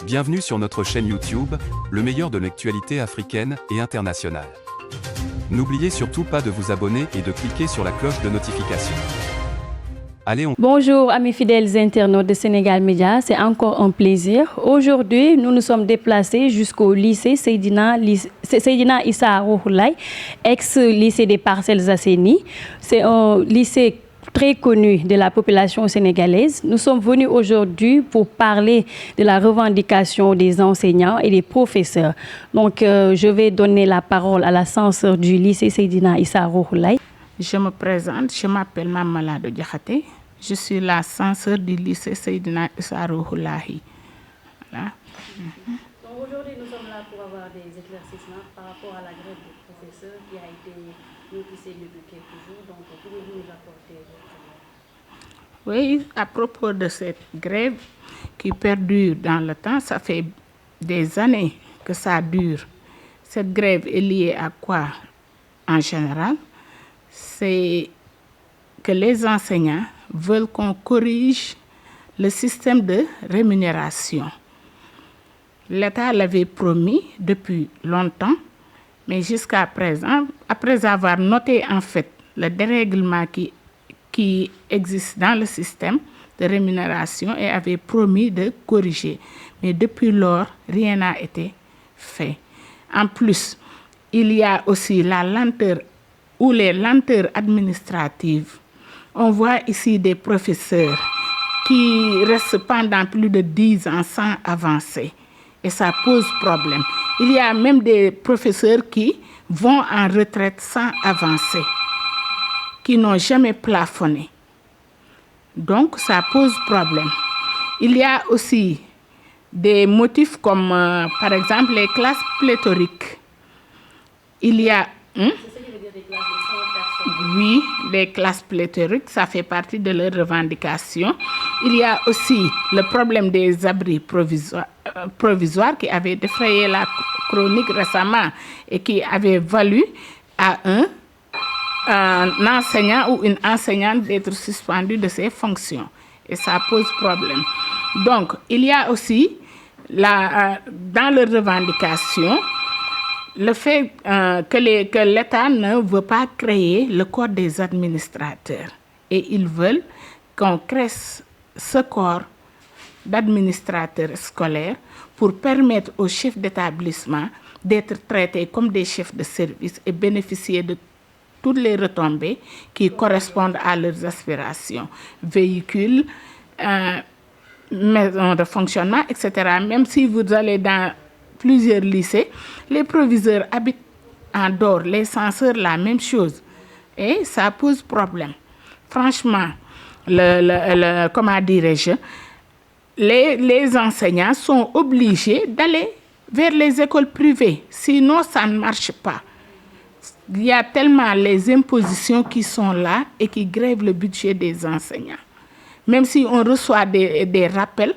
Bienvenue sur notre chaîne YouTube, le meilleur de l'actualité africaine et internationale. N'oubliez surtout pas de vous abonner et de cliquer sur la cloche de notification. Allez, Bonjour amis fidèles internautes de Sénégal Média, c'est encore un plaisir. Aujourd'hui, nous nous sommes déplacés jusqu'au lycée Seydina Issa Rouhoulaye, ex-lycée des Parcelles Assainies. C'est un lycée très connu de la population sénégalaise. Nous sommes venus aujourd'hui pour parler de la revendication des enseignants et des professeurs. Donc, je vais donner la parole à la censeur du lycée Seydina Issa Rouhoulaye. Je me présente, je m'appelle Mamalado Diakhaté. Je suis la censeur du lycée Seydina Issa Rouhoulaye. Voilà. Donc aujourd'hui, nous sommes là pour avoir des éclaircissements par rapport à la grève des professeurs qui a été notifiée depuis quelques jours. Donc, pouvez-vous nous apporter votre... Oui, à propos de cette grève qui perdure dans le temps, ça fait des années que ça dure. Cette grève est liée à quoi en général? C'est que les enseignants veulent qu'on corrige le système de rémunération. L'État l'avait promis depuis longtemps, mais jusqu'à présent, après avoir noté en fait le dérèglement qui existe dans le système de rémunération et avait promis de corriger. Mais depuis lors, rien n'a été fait. En plus, il y a aussi la lenteur ou les lenteurs administratives. On voit ici des professeurs qui restent pendant plus de 10 ans sans avancer. Et ça pose problème. Il y a même des professeurs qui vont en retraite sans avancer, qui n'ont jamais plafonné. Donc, ça pose problème. Il y a aussi des motifs comme, par exemple, les classes pléthoriques. Il y a... Oui, les classes pléthoriques, ça fait partie de leurs revendications. Il y a aussi le problème des abris provisoires qui avait défrayé la chronique récemment et qui avait valu à un enseignant ou une enseignante d'être suspendu de ses fonctions. Et ça pose problème. Donc, il y a aussi, dans leurs revendications, le fait que l'État ne veut pas créer le corps des administrateurs. Et ils veulent qu'on crée ce corps d'administrateurs scolaires pour permettre aux chefs d'établissement d'être traités comme des chefs de service et bénéficier de toutes les retombées qui correspondent à leurs aspirations. Véhicules, maisons de fonctionnement, etc. Même si vous allez dans plusieurs lycées, les proviseurs habitent en dehors, les censeurs, la même chose. Et ça pose problème. Franchement, comment dirais-je, les enseignants sont obligés d'aller vers les écoles privées. Sinon, ça ne marche pas. Il y a tellement les impositions qui sont là et qui grèvent le budget des enseignants. Même si on reçoit des rappels,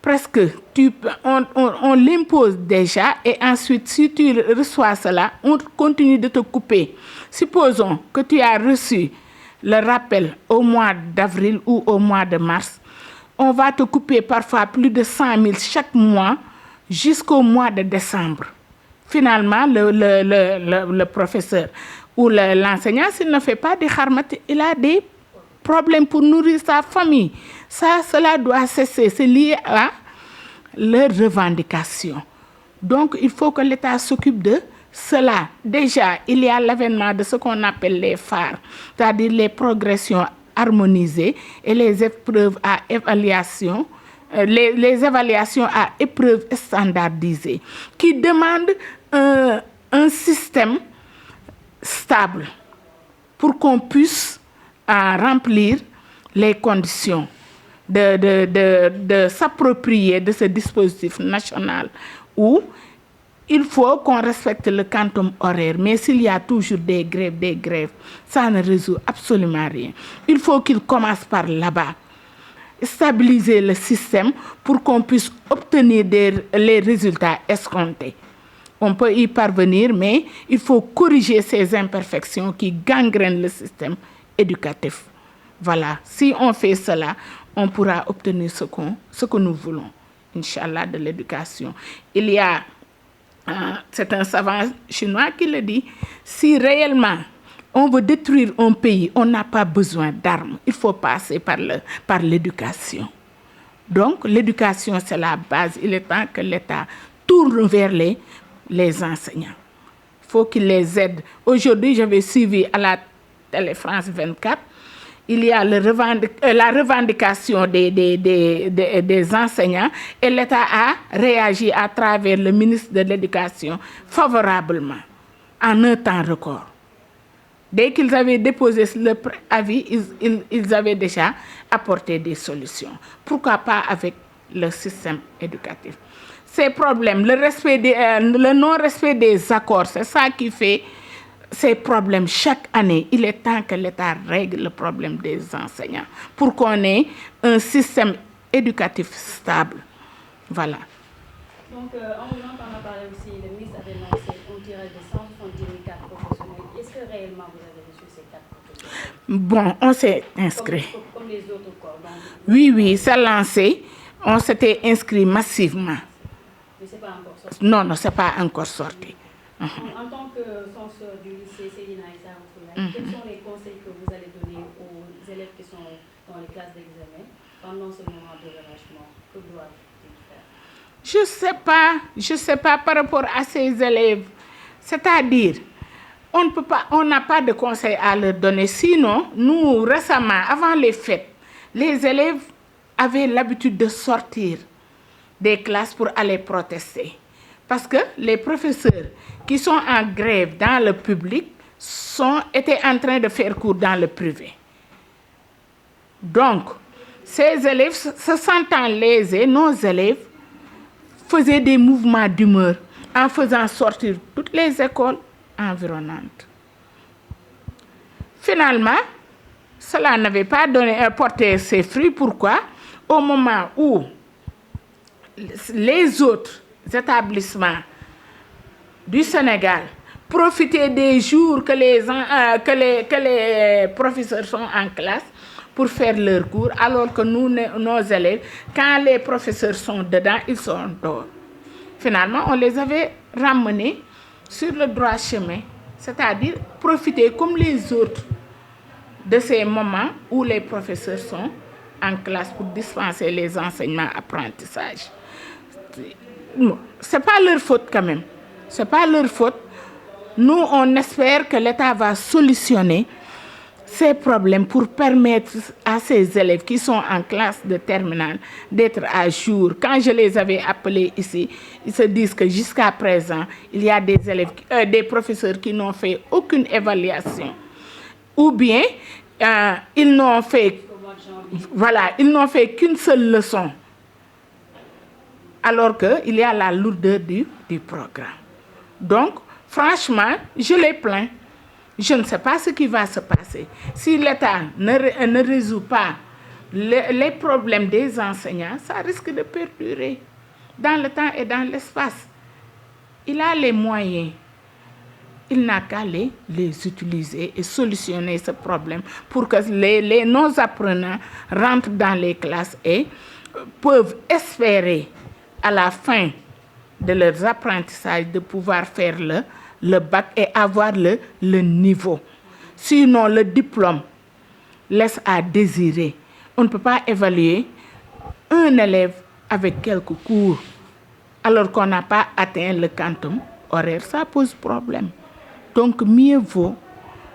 presque, on l'impose déjà et ensuite, si tu reçois cela, on continue de te couper. Supposons que tu as reçu le rappel au mois d'avril ou au mois de mars. On va te couper parfois plus de 100 000 chaque mois jusqu'au mois de décembre. Finalement, le professeur ou l'enseignant, s'il ne fait pas de kharmat, il a des problèmes pour nourrir sa famille. Cela doit cesser. C'est lié à leurs revendications. Donc, il faut que l'État s'occupe de cela. Déjà, il y a l'avènement de ce qu'on appelle les phares, c'est-à-dire les progressions harmonisées et les épreuves à évaluation, les évaluations à épreuves standardisées, qui demandent un système stable pour qu'on puisse remplir les conditions de s'approprier de ce dispositif national où il faut qu'on respecte le quantum horaire. Mais s'il y a toujours des grèves, ça ne résout absolument rien. Il faut qu'il commence par là-bas. Stabiliser le système pour qu'on puisse obtenir les résultats escomptés. On peut y parvenir, mais il faut corriger ces imperfections qui gangrènent le système éducatif. Voilà, si on fait cela, on pourra obtenir ce que nous voulons. Inch'Allah, de l'éducation. Il y a, c'est un savant chinois qui le dit, si réellement on veut détruire un pays, on n'a pas besoin d'armes. Il faut passer par l'éducation. Donc, l'éducation, c'est la base. Il est temps que l'État tourne vers les enseignants. Il faut qu'il les aide. Aujourd'hui, j'avais suivi à la Télé France 24, il y a la revendication des enseignants et l'État a réagi à travers le ministre de l'Éducation favorablement, en un temps record. Dès qu'ils avaient déposé le avis, ils avaient déjà apporté des solutions. Pourquoi pas avec le système éducatif? Ces problèmes, le non-respect des accords, c'est ça qui fait ces problèmes chaque année. Il est temps que l'État règle le problème des enseignants pour qu'on ait un système éducatif stable. Voilà. Donc, en vous entendant parler aussi, le ministre avait lancé un tirage de 170 000 cartes professionnelles. Est-ce que réellement vous avez reçu ces cartes professionnelles? Bon, on s'est inscrit. Comme les autres corps. Oui, c'est lancé. On s'était inscrit massivement. Mais ce n'est pas encore sorti? Non, ce n'est pas encore sorti. En tant que censeur du lycée Seydina Issa Rouhou Laye, quels sont les conseils que vous allez donner aux élèves qui sont dans les classes d'examen pendant ce moment de relâchement? Que doivent-ils faire? Je sais pas par rapport à ces élèves. C'est-à-dire, on n'a pas de conseils à leur donner. Sinon, nous, récemment, avant les fêtes, les élèves avaient l'habitude de sortir des classes pour aller protester. Parce que les professeurs qui sont en grève dans le public étaient en train de faire cours dans le privé. Donc, ces élèves, se sentant lésés, nos élèves faisaient des mouvements d'humeur en faisant sortir toutes les écoles environnantes. Finalement, cela n'avait pas porté ses fruits. Pourquoi? Au moment où les autres établissements du Sénégal profitaient des jours que les professeurs sont en classe pour faire leurs cours, alors que nous, nos élèves, quand les professeurs sont dedans, ils sont dehors. Finalement, on les avait ramenés sur le droit chemin, c'est-à-dire profiter comme les autres de ces moments où les professeurs sont en classe pour dispenser les enseignements apprentissages. Ce n'est pas leur faute quand même. Ce n'est pas leur faute. Nous, on espère que l'État va solutionner ces problèmes pour permettre à ces élèves qui sont en classe de terminale d'être à jour. Quand je les avais appelés ici, ils se disent que jusqu'à présent, il y a des professeurs qui n'ont fait aucune évaluation. Ou bien, ils n'ont fait qu'une seule leçon. Alors qu'il y a la lourdeur du programme. Donc, franchement, je les plains. Je ne sais pas ce qui va se passer. Si l'État ne résout pas les problèmes des enseignants, ça risque de perdurer dans le temps et dans l'espace. Il a les moyens. Il n'a qu'à les utiliser et solutionner ce problème pour que nos apprenants rentrent dans les classes et peuvent espérer à la fin de leurs apprentissages de pouvoir faire le bac et avoir le niveau. Sinon, le diplôme laisse à désirer. On ne peut pas évaluer un élève avec quelques cours alors qu'on n'a pas atteint le quantum horaire. Ça pose problème. Donc, mieux vaut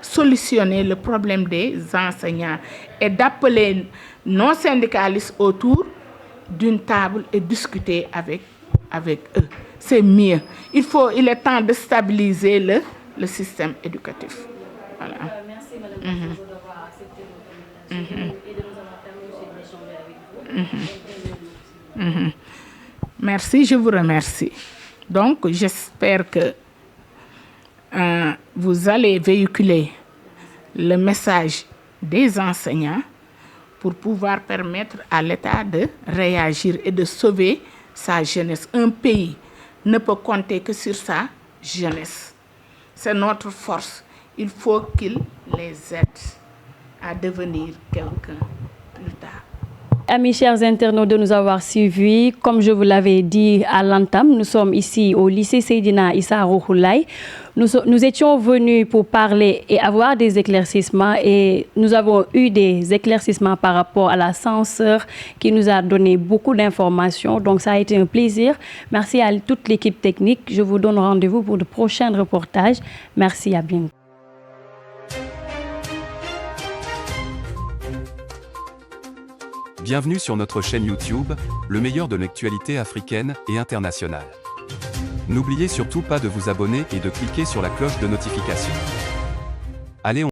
solutionner le problème des enseignants et d'appeler nos syndicalistes autour d'une table et discuter avec eux. C'est mieux. Il est temps de stabiliser le système éducatif. Voilà. Merci Madame d'avoir accepté notre invitation et de nous avoir permis aussi d'échanger avec vous. Merci, je vous remercie. Donc, j'espère que vous allez véhiculer le message des enseignants pour pouvoir permettre à l'État de réagir et de sauver sa jeunesse. Un pays ne peut compter que sur sa jeunesse. C'est notre force. Il faut qu'il les aide à devenir quelqu'un plus tard. Amis chers internautes de nous avoir suivis, comme je vous l'avais dit à l'entame, nous sommes ici au lycée Seydina Issa Rouhou Laye. Nous étions venus pour parler et avoir des éclaircissements et nous avons eu des éclaircissements par rapport à la censeur qui nous a donné beaucoup d'informations. Donc ça a été un plaisir. Merci à toute l'équipe technique. Je vous donne rendez-vous pour de prochains reportages. Merci, à bientôt. Bienvenue sur notre chaîne YouTube, le meilleur de l'actualité africaine et internationale. N'oubliez surtout pas de vous abonner et de cliquer sur la cloche de notification. Allez,